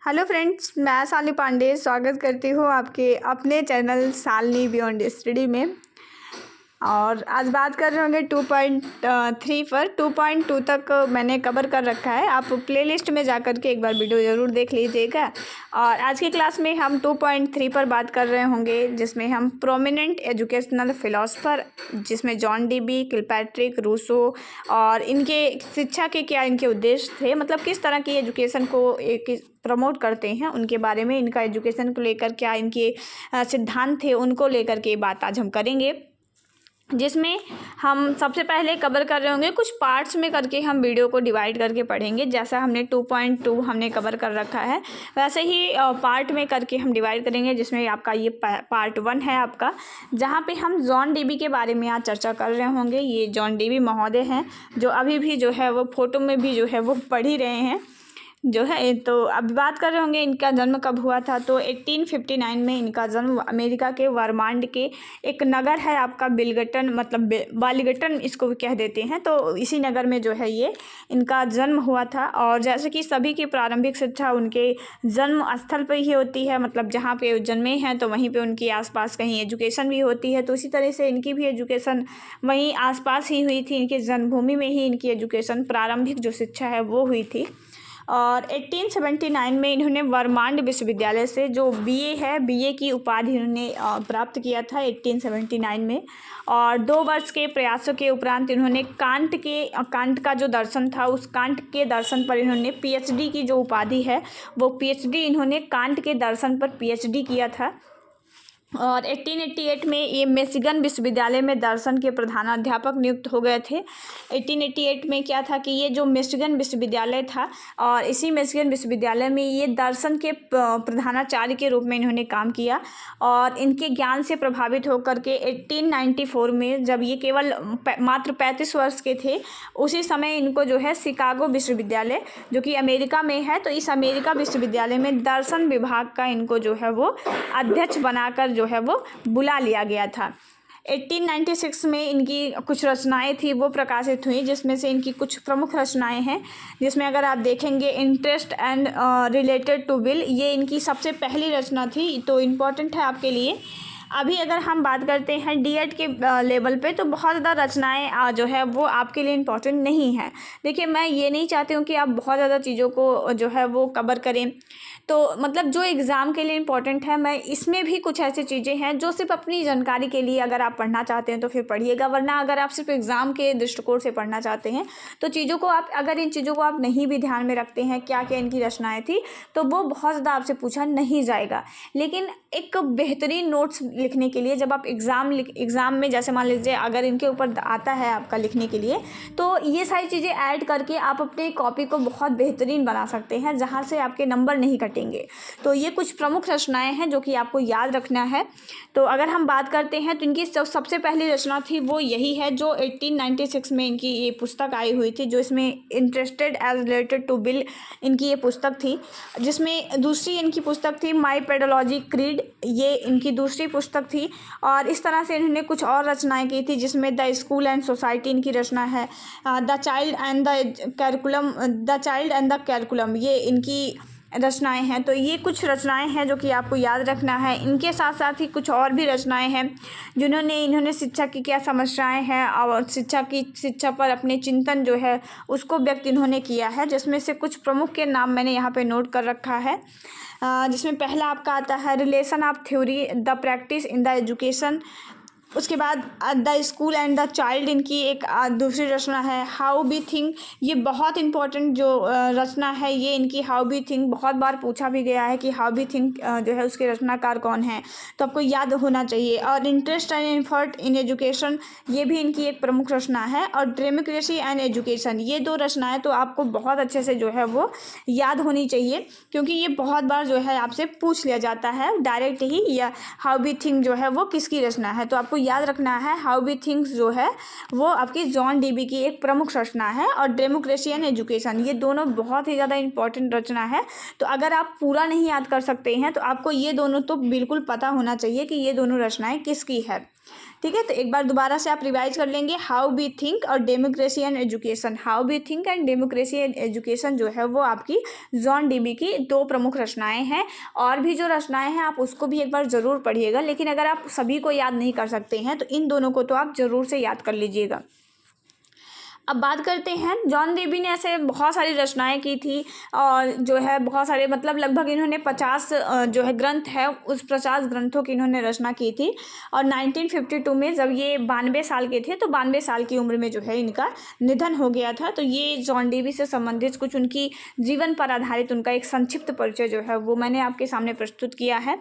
Hello friends, मैं शालिनी पांडे स्वागत करती हूँ आपके अपने चैनल शालिनी बियॉन्ड स्टडी में। और आज बात कर रहे होंगे 2.3 पर। 2.2 तक मैंने कवर कर रखा है। आप प्लेलिस्ट में जाकर के एक बार वीडियो ज़रूर देख लीजिएगा। और आज की क्लास में हम 2.3 पर बात कर रहे होंगे, जिसमें हम प्रोमिनेंट एजुकेशनल फिलोसफर, जिसमें जॉन डीबी, किलपैट्रिक, रूसो और इनके शिक्षा के क्या इनके उद्देश्य थे, मतलब किस तरह की एजुकेशन को एक प्रमोट करते हैं, उनके बारे में, इनका एजुकेशन को लेकर क्या इनके सिद्धांत थे, उनको लेकर के बात आज हम करेंगे। जिसमें हम सबसे पहले कवर कर रहे होंगे, कुछ पार्ट्स में करके हम वीडियो को डिवाइड करके पढ़ेंगे। जैसा हमने 2.2 हमने कवर कर रखा है, वैसे ही पार्ट में करके हम डिवाइड करेंगे। जिसमें आपका ये पार्ट 1 है आपका, जहाँ पे हम जॉन डीबी के बारे में आज चर्चा कर रहे होंगे। ये जॉन डीबी महोदय हैं, जो अभी भी जो है वो फोटो में भी जो है वो पढ़ ही रहे हैं जो है। तो अब बात कर रहे होंगे इनका जन्म कब हुआ था। तो 1859 में इनका जन्म अमेरिका के वर्मांड के एक नगर है आपका बिलगटन, मतलब बालिगटन इसको भी कह देते हैं। तो इसी नगर में जो है ये इनका जन्म हुआ था। और जैसे कि सभी की प्रारंभिक शिक्षा उनके जन्म स्थल पर ही होती है, मतलब जहाँ पे जन्मे हैं तो वहीं पे उनके आसपास कहीं एजुकेशन भी होती है। तो इसी तरह से इनकी भी एजुकेशन वहीं आसपास ही हुई थी, इनकी जन्मभूमि में ही इनकी एजुकेशन, प्रारंभिक जो शिक्षा है वो हुई थी। और 1879 में इन्होंने वर्मांड विश्वविद्यालय से जो बीए है, बीए की उपाधि इन्होंने प्राप्त किया था 1879 में। और 2 वर्ष के प्रयासों के उपरांत इन्होंने कांट का जो दर्शन था, उस कांट के दर्शन पर इन्होंने पीएचडी की जो उपाधि है, वो पीएचडी इन्होंने कांट के दर्शन पर पीएचडी किया था। और 1888 में ये मिशिगन विश्वविद्यालय में दर्शन के प्रधानाध्यापक नियुक्त हो गए थे। 1888 में क्या था कि ये जो मिशिगन विश्वविद्यालय था, और इसी मिशिगन विश्वविद्यालय में ये दर्शन के प्रधानाचार्य के रूप में इन्होंने काम किया। और इनके ज्ञान से प्रभावित होकर के 1894 में, जब ये केवल मात्र 35 वर्ष के थे, उसी समय इनको जो है शिकागो विश्वविद्यालय, जो कि अमेरिका में है, तो इस अमेरिका विश्वविद्यालय में दर्शन विभाग का इनको जो है वो अध्यक्ष बनाकर जो है वो बुला लिया गया था। 1896 में इनकी कुछ रचनाएं थी वो प्रकाशित हुई, जिसमें से इनकी कुछ प्रमुख रचनाएं हैं। जिसमें अगर आप देखेंगे, interest and related to will, ये इनकी सबसे पहली रचना थी, तो इम्पॉर्टेंट है आपके लिए। अभी अगर हम बात करते हैं डीएड के लेवल पे, तो बहुत ज़्यादा रचनाएं जो है वो आपके लिए इम्पॉर्टेंट नहीं है। देखिए, मैं ये नहीं चाहती हूँ कि आप बहुत ज़्यादा चीज़ों को जो है वो कवर करें। तो मतलब जो एग्ज़ाम के लिए इम्पॉर्टेंट है, मैं इसमें भी कुछ ऐसी चीज़ें हैं जो सिर्फ अपनी जानकारी के लिए अगर आप पढ़ना चाहते हैं तो फिर पढ़िएगा, वरना अगर आप सिर्फ एग्ज़ाम के दृष्टिकोण से पढ़ना चाहते हैं तो चीज़ों को आप, अगर इन चीज़ों को आप नहीं भी ध्यान में रखते हैं क्या क्या इनकी रचनाएं थी, तो वो बहुत ज़्यादा आपसे पूछा नहीं जाएगा। लेकिन एक बेहतरीन नोट्स लिखने के लिए, जब आप एग्ज़ाम में, जैसे मान लीजिए अगर इनके ऊपर आता है आपका लिखने के लिए, तो ये सारी चीज़ें ऐड करके आप अपने कॉपी को बहुत बेहतरीन बना सकते हैं, जहाँ से आपके नंबर नहीं कटेंगे। तो ये कुछ प्रमुख रचनाएं हैं जो कि आपको याद रखना है। तो अगर हम बात करते हैं तो इनकी सबसे पहली रचना थी वो यही है, जो 1896 में इनकी ये पुस्तक आई हुई थी, जो इसमें interested as related to bill इनकी ये पुस्तक थी। जिसमें दूसरी इनकी पुस्तक थी माई पेडोलॉजी क्रीड, ये इनकी दूसरी पुस्तक थी। और इस तरह से इन्होंने कुछ और रचनाएं की थी, जिसमें द स्कूल एंड सोसाइटी इनकी रचना है, the child and the curriculum, ये इनकी रचनाएं हैं। तो ये कुछ रचनाएं हैं जो कि आपको याद रखना है। इनके साथ साथ ही कुछ और भी रचनाएं हैं जिन्होंने इन्होंने शिक्षा की क्या समस्याएं हैं और शिक्षा पर अपने चिंतन जो है उसको व्यक्त इन्होंने किया है। जिसमें से कुछ प्रमुख के नाम मैंने यहाँ पे नोट कर रखा है। जिसमें पहला आपका आता है relation of theory the practice in the education. उसके बाद the school and the child इनकी एक दूसरी रचना है। हाउ बी थिंक, ये बहुत इंपॉर्टेंट जो रचना है, ये इनकी हाउ बी थिंक बहुत बार पूछा भी गया है कि हाउ बी थिंक जो है उसके रचनाकार कौन है, तो आपको याद होना चाहिए। और interest and effort in education, ये भी इनकी एक प्रमुख रचना है। और डेमोक्रेसी एंड एजुकेशन, ये 2 रचनाएं तो आपको बहुत अच्छे से जो है वो याद होनी चाहिए, क्योंकि ये बहुत बार जो है आपसे पूछ लिया जाता है डायरेक्ट ही, या हाउ बी थिंक जो है वो किसकी रचना है, तो आपको याद रखना है हाउ वी थिंक्स जो है वो आपकी जॉन डीबी की एक प्रमुख रचना है, और डेमोक्रेसी एंड एजुकेशन, ये दोनों बहुत ही ज़्यादा इंपॉर्टेंट रचना है। तो अगर आप पूरा नहीं याद कर सकते हैं तो आपको ये दोनों तो बिल्कुल पता होना चाहिए कि ये दोनों रचनाएं किसकी है। ठीक है, तो एक बार दोबारा से आप रिवाइज कर लेंगे, हाउ वी थिंक और democracy and education. How we think and democracy and education जो है वो आपकी जॉन डीबी की दो प्रमुख रचनाएं हैं। और भी जो रचनाएं हैं आप उसको भी एक बार ज़रूर पढ़िएगा, लेकिन अगर आप सभी को याद नहीं कर सकते हैं तो इन दोनों को तो आप ज़रूर से याद कर लीजिएगा। अब बात करते हैं, जॉन डीबी ने ऐसे बहुत सारी रचनाएं की थी, और जो है बहुत सारे मतलब लगभग इन्होंने 50 जो है ग्रंथ है, उस 50 ग्रंथों की इन्होंने रचना की थी। और 1952 में जब ये 92 साल के थे तो 92 साल की उम्र में जो है इनका निधन हो गया था। तो ये जॉन डीबी से संबंधित कुछ उनकी जीवन पर आधारित उनका एक संक्षिप्त परिचय जो है वो मैंने आपके सामने प्रस्तुत किया है।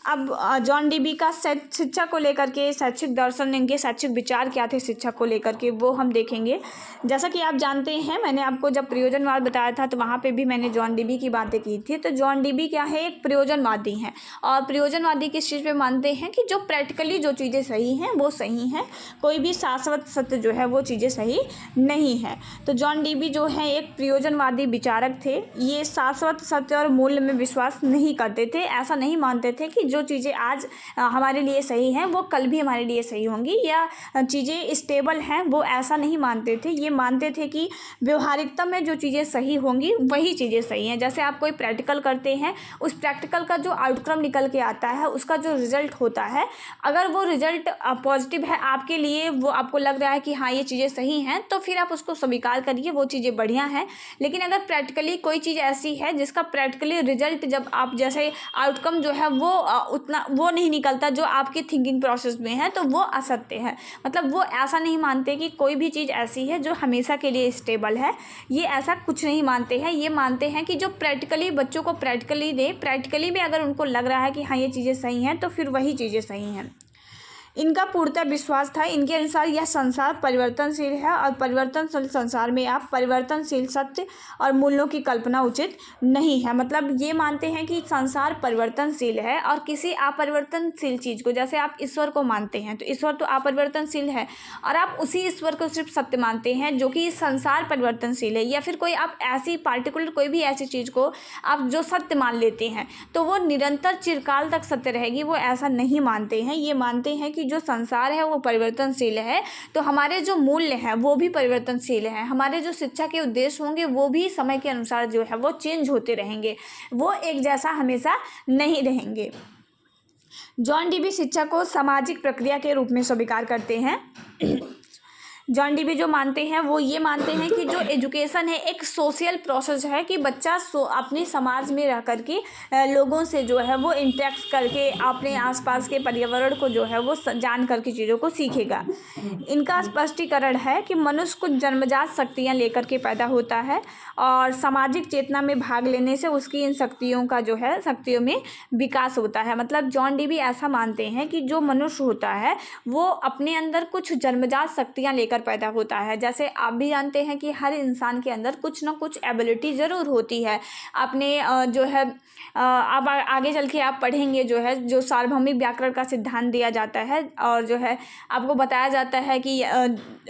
अब जॉन डीबी का शिक्षा को लेकर के शैक्षिक दर्शन, इनके शैक्षिक विचार क्या थे शिक्षा को लेकर के, वो हम देखेंगे। जैसा कि आप जानते हैं, मैंने आपको जब प्रयोजनवाद बताया था तो वहाँ पे भी मैंने जॉन डीबी की बातें की थी। तो जॉन डीबी क्या है, एक प्रयोजनवादी हैं, और प्रयोजनवादी किस चीज़ पे मानते हैं कि जो प्रैक्टिकली जो चीज़ें सही हैं वो सही हैं, कोई भी शाश्वत सत्य जो है वो चीज़ें सही नहीं है। तो जॉन डीबी जो है एक प्रयोजनवादी विचारक थे। ये शाश्वत सत्य और मूल्य में विश्वास नहीं करते थे, ऐसा नहीं मानते थे कि जो चीज़ें आज हमारे लिए सही हैं वो कल भी हमारे लिए सही होंगी, या चीज़ें स्टेबल हैं, वो ऐसा नहीं मानते थे। ये मानते थे कि व्यवहारिकता में जो चीज़ें सही होंगी वही चीज़ें सही हैं। जैसे आप कोई प्रैक्टिकल करते हैं, उस प्रैक्टिकल का जो आउटकम निकल के आता है, उसका जो रिजल्ट होता है, अगर वो रिजल्ट पॉजिटिव है आपके लिए, वो आपको लग रहा है कि हाँ ये चीज़ें सही हैं, तो फिर आप उसको स्वीकार करिए, वो चीज़ें बढ़िया हैं। लेकिन अगर प्रैक्टिकली कोई चीज़ ऐसी है जिसका प्रैक्टिकली रिजल्ट, जब आप जैसे आउटकम जो है वो उतना वो नहीं निकलता जो आपकी थिंकिंग प्रोसेस में है, तो वो असत्य है। मतलब वो ऐसा नहीं मानते कि कोई भी चीज़ ऐसी है जो हमेशा के लिए स्टेबल है, ये ऐसा कुछ नहीं मानते हैं। ये मानते हैं कि जो प्रैक्टिकली बच्चों को प्रैक्टिकली दे, प्रैक्टिकली में अगर उनको लग रहा है कि हाँ ये चीज़ें सही हैं तो फिर वही चीज़ें सही हैं। इनका पूर्णतः विश्वास था, इनके अनुसार यह संसार परिवर्तनशील है, और परिवर्तनशील संसार में आप परिवर्तनशील सत्य और मूल्यों की कल्पना उचित नहीं है। मतलब ये मानते हैं कि संसार परिवर्तनशील है, और किसी अपरिवर्तनशील चीज़ को, जैसे आप ईश्वर को मानते हैं तो ईश्वर तो अपरिवर्तनशील है, और आप उसी ईश्वर को सिर्फ सत्य मानते हैं जो कि संसार परिवर्तनशील है, या फिर कोई आप ऐसी पार्टिकुलर कोई भी ऐसी चीज़ को आप जो सत्य मान लेते हैं तो वो निरंतर चिरकाल तक सत्य रहेगी, वो ऐसा नहीं मानते हैं। ये मानते हैं कि जो संसार है वो परिवर्तनशील है, तो हमारे जो मूल्य हैं वो भी परिवर्तनशील हैं, हमारे जो शिक्षा के उद्देश्य होंगे वो भी समय के अनुसार जो है वो चेंज होते रहेंगे, वो एक जैसा हमेशा नहीं रहेंगे। जॉन डीबी शिक्षा को सामाजिक प्रक्रिया के रूप में स्वीकार करते हैं। जॉन डीबी जो मानते हैं वो ये मानते हैं कि जो एजुकेशन है एक सोशल प्रोसेस है, कि बच्चा अपने समाज में रह करके लोगों से जो है वो इंटरेक्ट करके अपने आसपास के पर्यावरण को जो है वो जान करके चीज़ों को सीखेगा। इनका स्पष्टीकरण है कि मनुष्य कुछ जन्मजात शक्तियाँ लेकर के पैदा होता है, और सामाजिक चेतना में भाग लेने से उसकी इन शक्तियों का जो है शक्तियों में विकास होता है। मतलब जॉन डीबी ऐसा मानते हैं कि जो मनुष्य होता है वो अपने अंदर कुछ जन्मजात शक्तियाँ लेकर पैदा होता है। जैसे आप भी जानते हैं कि हर इंसान के अंदर कुछ ना कुछ एबिलिटी ज़रूर होती है। आपने जो है अब आगे चल के आप पढ़ेंगे जो है, जो सार्वभौमिक व्याकरण का सिद्धांत दिया जाता है, और जो है आपको बताया जाता है कि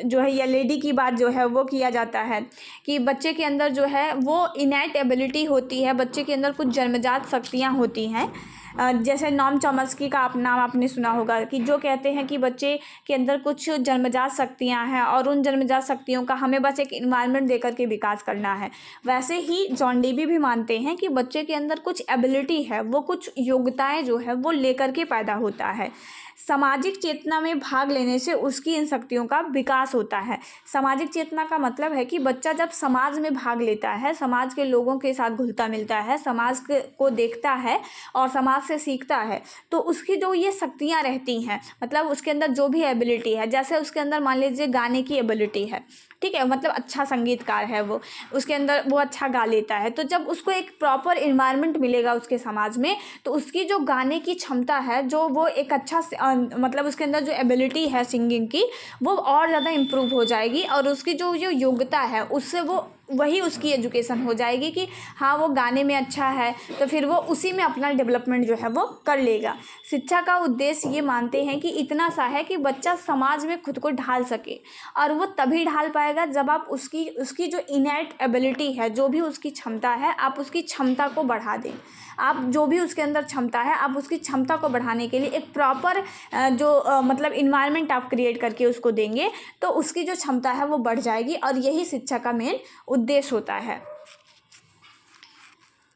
जो है ये लेडी की बात जो है वो किया जाता है कि बच्चे के अंदर जो है वो इनैट एबिलिटी होती है, बच्चे के अंदर कुछ जन्मजात शक्तियाँ होती हैं। जैसे नॉम चॉम्स्की का नाम आपने सुना होगा, कि जो कहते हैं कि बच्चे के अंदर कुछ जन्मजात शक्तियां हैं, और उन जन्मजात शक्तियों का हमें बस एक इन्वायरमेंट देकर के विकास करना है। वैसे ही जॉन डीबी भी मानते हैं कि बच्चे के अंदर कुछ एबिलिटी है, वो कुछ योग्यताएं जो है वो लेकर के पैदा होता है। सामाजिक चेतना में भाग लेने से उसकी इन शक्तियों का विकास होता है। सामाजिक चेतना का मतलब है कि बच्चा जब समाज में भाग लेता है, समाज के लोगों के साथ घुलता मिलता है, समाज को देखता है और समाज से सीखता है, तो उसकी जो ये शक्तियाँ रहती हैं, मतलब उसके अंदर जो भी एबिलिटी है, जैसे उसके अंदर मान लीजिए गाने की एबिलिटी है, ठीक है, मतलब अच्छा संगीतकार है वो, उसके अंदर वो अच्छा गा लेता है, तो जब उसको एक प्रॉपर इन्वायरमेंट मिलेगा उसके समाज में, तो उसकी जो गाने की क्षमता है, जो वो एक अच्छा मतलब उसके अंदर जो एबिलिटी है सिंगिंग की, वो और ज़्यादा इम्प्रूव हो जाएगी, और उसकी जो योग्यता है उससे वो वही उसकी एजुकेशन हो जाएगी कि हाँ वो गाने में अच्छा है तो फिर वो उसी में अपना डेवलपमेंट जो है वो कर लेगा। शिक्षा का उद्देश्य ये मानते हैं कि इतना सा है कि बच्चा समाज में खुद को ढाल सके, और वो तभी ढाल पाएगा जब आप उसकी उसकी जो इनैट एबिलिटी है, जो भी उसकी क्षमता है, आप उसकी क्षमता को बढ़ा दें। आप जो भी उसके अंदर क्षमता है, आप उसकी क्षमता को बढ़ाने के लिए एक प्रॉपर मतलब इन्वायरमेंट आप क्रिएट करके उसको देंगे तो उसकी जो क्षमता है वो बढ़ जाएगी, और यही शिक्षा का मेन उद्देश्य होता है।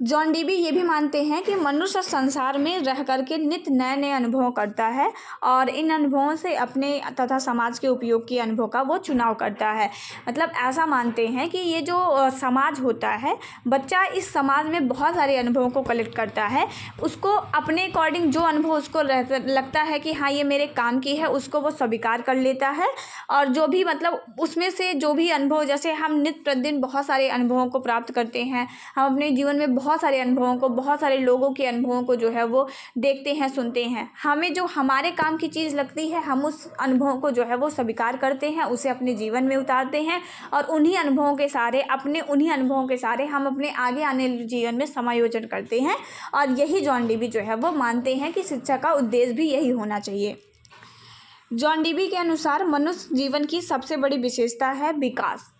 जॉन डीबी ये भी मानते हैं कि मनुष्य संसार में रह करके नित्य नए नए अनुभव करता है, और इन अनुभवों से अपने तथा समाज के उपयोग के अनुभव का वो चुनाव करता है। मतलब ऐसा मानते हैं कि ये जो समाज होता है, बच्चा इस समाज में बहुत सारे अनुभवों को कलेक्ट करता है, उसको अपने अकॉर्डिंग जो अनुभव उसको लगता है कि हाँ ये मेरे काम की है, उसको वो स्वीकार कर लेता है। और जो भी मतलब उसमें से जो भी अनुभव, जैसे हम नित्य प्रतिदिन बहुत सारे अनुभवों को प्राप्त करते हैं, हम अपने जीवन में बहुत सारे अनुभवों को, बहुत सारे लोगों के अनुभवों को जो है वो देखते हैं, सुनते हैं। हमें जो हमारे काम की चीज़ लगती है, हम उस अनुभवों को जो है वो स्वीकार करते हैं, उसे अपने जीवन में उतारते हैं, और उन्हीं अनुभवों के सहारे हम अपने आगे आने वाले जीवन में समायोजन करते हैं। और यही जॉन डीबी जो है वो मानते हैं कि शिक्षा का उद्देश्य भी यही होना चाहिए। जॉन डीबी के अनुसार मनुष्य जीवन की सबसे बड़ी विशेषता है विकास,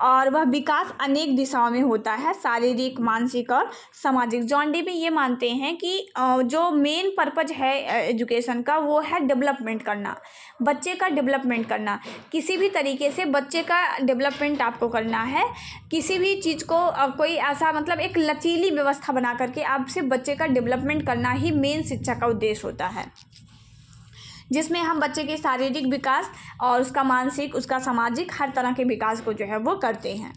और वह विकास अनेक दिशाओं में होता है, शारीरिक, मानसिक और सामाजिक। जॉन डीबी ये मानते हैं कि जो मेन पर्पज है एजुकेशन का वो है डेवलपमेंट करना, बच्चे का डेवलपमेंट करना। किसी भी तरीके से बच्चे का डेवलपमेंट आपको करना है, किसी भी चीज़ को कोई ऐसा मतलब एक लचीली व्यवस्था बना करके आपसे बच्चे का डेवलपमेंट करना ही मेन शिक्षा का उद्देश्य होता है, जिसमें हम बच्चे के शारीरिक विकास और उसका मानसिक, उसका सामाजिक, हर तरह के विकास को जो है वो करते हैं।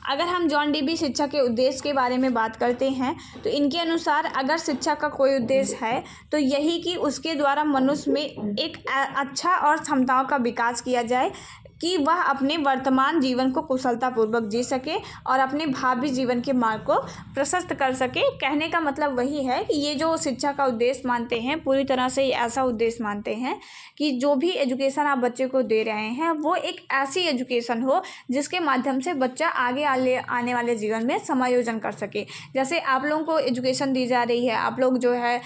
अगर हम जॉन डीबी शिक्षा के उद्देश्य के बारे में बात करते हैं तो इनके अनुसार अगर शिक्षा का कोई उद्देश्य है तो यही कि उसके द्वारा मनुष्य में एक अच्छा और क्षमताओं का विकास किया जाए कि वह अपने वर्तमान जीवन को कुशलतापूर्वक जी सके और अपने भावी जीवन के मार्ग को प्रशस्त कर सके। कहने का मतलब वही है कि ये जो शिक्षा का उद्देश्य मानते हैं, पूरी तरह से ऐसा उद्देश्य मानते हैं कि जो भी एजुकेशन आप बच्चे को दे रहे हैं वो एक ऐसी एजुकेशन हो जिसके माध्यम से बच्चा आगे आने वाले जीवन में समायोजन कर सके। जैसे आप लोगों को एजुकेशन दी जा रही है, आप लोग जो है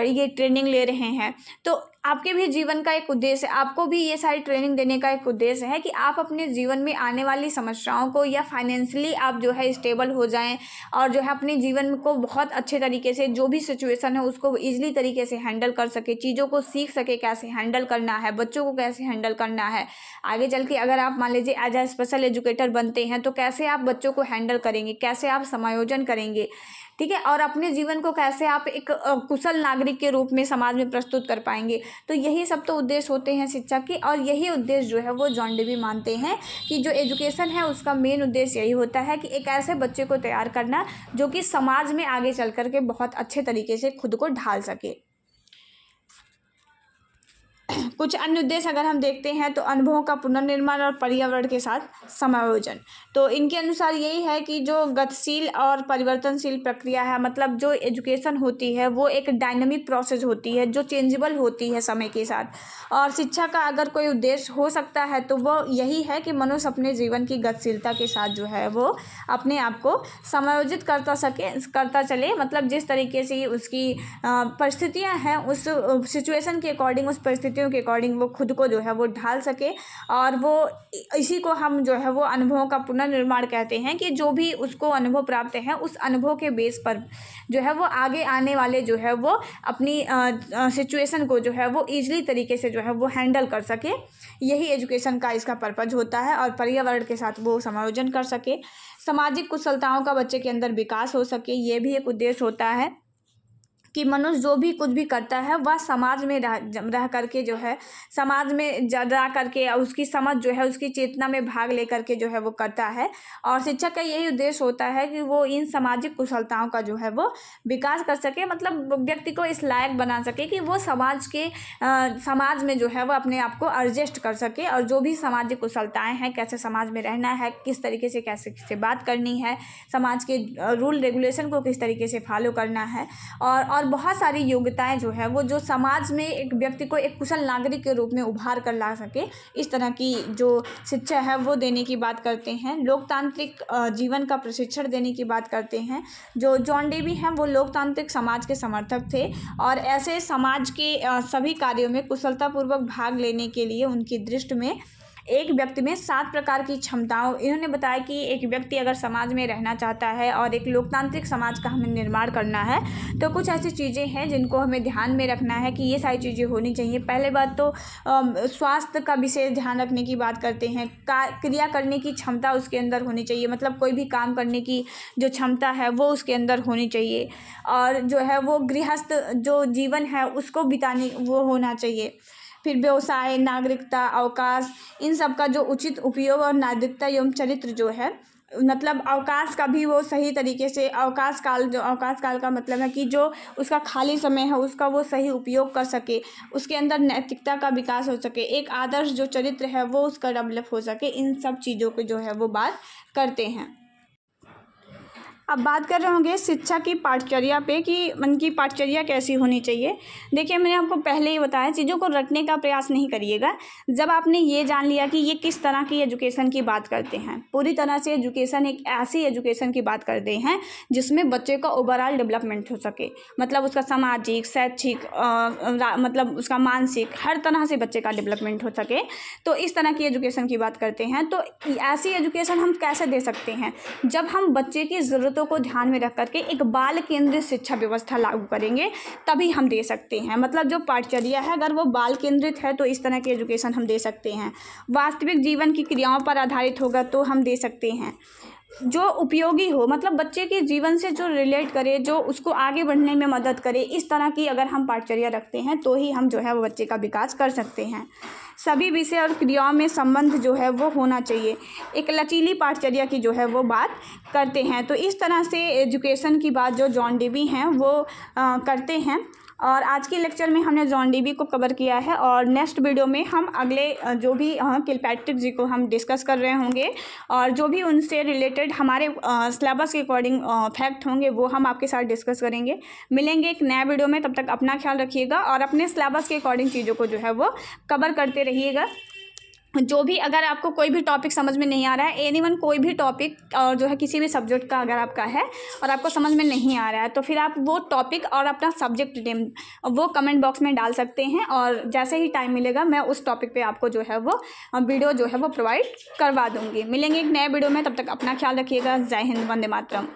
ये ट्रेनिंग ले रहे हैं, तो आपके भी जीवन का एक उद्देश्य है, आपको भी ये सारी ट्रेनिंग देने का एक उद्देश्य है कि आप अपने जीवन में आने वाली समस्याओं को, या फाइनेंशियली आप जो है स्टेबल हो जाएं, और जो है अपने जीवन को बहुत अच्छे तरीके से जो भी सिचुएशन है उसको ईजिली तरीके से हैंडल कर सके, चीज़ों को सीख सके कैसे हैंडल करना है, बच्चों को कैसे हैंडल करना है। आगे चल के अगर आप मान लीजिए एज ए स्पेशल एजुकेटर बनते हैं तो कैसे आप बच्चों को हैंडल करेंगे, कैसे आप समायोजन करेंगे, ठीक है, और अपने जीवन को कैसे आप एक कुशल नागरिक के रूप में समाज में प्रस्तुत कर पाएंगे। तो यही सब तो उद्देश्य होते हैं शिक्षा के, और यही उद्देश्य जो है वो जॉन डीबी मानते हैं कि जो एजुकेशन है उसका मेन उद्देश्य यही होता है कि एक ऐसे बच्चे को तैयार करना जो कि समाज में आगे चल कर के बहुत अच्छे तरीके से खुद को ढाल सके। कुछ अन्य उद्देश्य अगर हम देखते हैं तो अनुभवों का पुनर्निर्माण और पर्यावरण के साथ समायोजन। तो इनके अनुसार यही है कि जो गतिशील और परिवर्तनशील प्रक्रिया है, मतलब जो एजुकेशन होती है वो एक डायनामिक प्रोसेस होती है जो चेंजेबल होती है समय के साथ, और शिक्षा का अगर कोई उद्देश्य हो सकता है तो वो यही है कि मनुष्य अपने जीवन की गतिशीलता के साथ जो है वो अपने आप को समायोजित करता चले। मतलब जिस तरीके से उसकी परिस्थितियाँ हैं उस सिचुएशन के अकॉर्डिंग, उस परिस्थितियों के अकॉर्डिंग वो खुद को जो है वो ढाल सके, और वो इसी को हम जो है वो अनुभवों का पुनर्निर्माण कहते हैं कि जो भी उसको अनुभव प्राप्त है उस अनुभव के बेस पर जो है वो आगे आने वाले जो है वो अपनी सिचुएशन को जो है वो ईजिली तरीके से जो है वो हैंडल कर सके। यही एजुकेशन का इसका पर्पज होता है, और पर्यावरण के साथ वो समायोजन कर सके। सामाजिक कुशलताओं का बच्चे के अंदर विकास हो सके, ये भी एक उद्देश्य होता है कि मनुष्य जो भी कुछ भी करता है वह समाज में रह करके जो है समाज में जा करके उसकी समझ जो है उसकी चेतना में भाग ले करके जो है वो करता है। और शिक्षक का यही उद्देश्य होता है कि वो इन सामाजिक कुशलताओं का जो है वो विकास कर सके, मतलब व्यक्ति को इस लायक बना सके कि वो समाज में जो है वो अपने आप को एडजस्ट कर सके, और जो भी सामाजिक कुशलताएँ हैं, कैसे समाज में रहना है, किस तरीके से कैसे बात करनी है, समाज के रूल रेगुलेशन को किस तरीके से फॉलो करना है, और बहुत सारी योग्यताएं जो है वो जो समाज में एक व्यक्ति को एक कुशल नागरिक के रूप में उभार कर ला सके, इस तरह की जो शिक्षा है वो देने की बात करते हैं। लोकतांत्रिक जीवन का प्रशिक्षण देने की बात करते हैं। जो जॉन डेवी हैं वो लोकतांत्रिक समाज के समर्थक थे और ऐसे समाज के सभी कार्यों में कुशलतापूर्वक भाग लेने के लिए उनकी दृष्टि में एक व्यक्ति में 7 प्रकार की क्षमताओं, इन्होंने बताया कि एक व्यक्ति अगर समाज में रहना चाहता है और एक लोकतांत्रिक समाज का हमें निर्माण करना है तो कुछ ऐसी चीज़ें हैं जिनको हमें ध्यान में रखना है कि ये सारी चीज़ें होनी चाहिए। पहले बात तो स्वास्थ्य का विशेष ध्यान रखने की बात करते हैं। क्रिया करने की क्षमता उसके अंदर होनी चाहिए, मतलब कोई भी काम करने की जो क्षमता है वो उसके अंदर होनी चाहिए। और जो है वो गृहस्थ जो जीवन है उसको बिताने वो होना चाहिए। फिर व्यवसाय, नागरिकता, अवकाश, इन सब का जो उचित उपयोग और नागरिकता एवं चरित्र जो है, मतलब अवकाश का भी वो सही तरीके से अवकाश काल का मतलब है कि जो उसका खाली समय है उसका वो सही उपयोग कर सके, उसके अंदर नैतिकता का विकास हो सके, एक आदर्श जो चरित्र है वो उसका डेवलप हो सके। इन सब चीज़ों को जो है वो बात करते हैं। अब बात कर रहे होंगे शिक्षा की पाठचर्या पे कि उनकी पाठचर्या कैसी होनी चाहिए। देखिए, मैंने आपको पहले ही बताया, चीज़ों को रटने का प्रयास नहीं करिएगा। जब आपने ये जान लिया कि ये किस तरह की एजुकेशन की बात करते हैं, पूरी तरह से एजुकेशन एक ऐसी एजुकेशन की बात करते हैं जिसमें बच्चे का ओवरऑल डेवलपमेंट हो सके, मतलब उसका सामाजिक, शैक्षिक, मतलब उसका मानसिक, हर तरह से बच्चे का डेवलपमेंट हो सके, तो इस तरह की एजुकेशन की बात करते हैं। तो ऐसी एजुकेशन हम कैसे दे सकते हैं? जब हम बच्चे की ज़रूरतों को ध्यान में रख करके एक बाल केंद्रित शिक्षा व्यवस्था लागू करेंगे तभी हम दे सकते हैं। मतलब जो पाठचर्या है अगर वो बाल केंद्रित है तो इस तरह की एजुकेशन हम दे सकते हैं। वास्तविक जीवन की क्रियाओं पर आधारित होगा तो हम दे सकते हैं। जो उपयोगी हो, मतलब बच्चे के जीवन से जो रिलेट करे, जो उसको आगे बढ़ने में मदद करे, इस तरह की अगर हम पाठचर्या रखते हैं तो ही हम जो है वो बच्चे का विकास कर सकते हैं। सभी विषय और क्रियाओं में संबंध जो है वो होना चाहिए। एक लचीली पाठचर्या की जो है वो बात करते हैं। तो इस तरह से एजुकेशन की बात जो जॉन डेवी हैं वो करते हैं। और आज के लेक्चर में हमने जॉन डेवी को कवर किया है और नेक्स्ट वीडियो में हम अगले जो भी किलपैट्रिक जी को हम डिस्कस कर रहे होंगे और जो भी उनसे रिलेटेड हमारे सिलेबस के अकॉर्डिंग फैक्ट होंगे वो हम आपके साथ डिस्कस करेंगे। मिलेंगे एक नया वीडियो में, तब तक अपना ख्याल रखिएगा और अपने सिलेबस के अकॉर्डिंग चीज़ों को जो है वो कवर करते रहिएगा। जो भी अगर आपको कोई भी टॉपिक समझ में नहीं आ रहा है, एनीवन कोई भी टॉपिक और जो है किसी भी सब्जेक्ट का अगर आपका है और आपको समझ में नहीं आ रहा है तो फिर आप वो टॉपिक और अपना सब्जेक्ट नेम वो कमेंट बॉक्स में डाल सकते हैं और जैसे ही टाइम मिलेगा मैं उस टॉपिक पे आपको जो है वो वीडियो जो है वो प्रोवाइड करवा दूँगी। मिलेंगे एक नए वीडियो में, तब तक अपना ख्याल रखिएगा। जय हिंद, वंदे मातरम।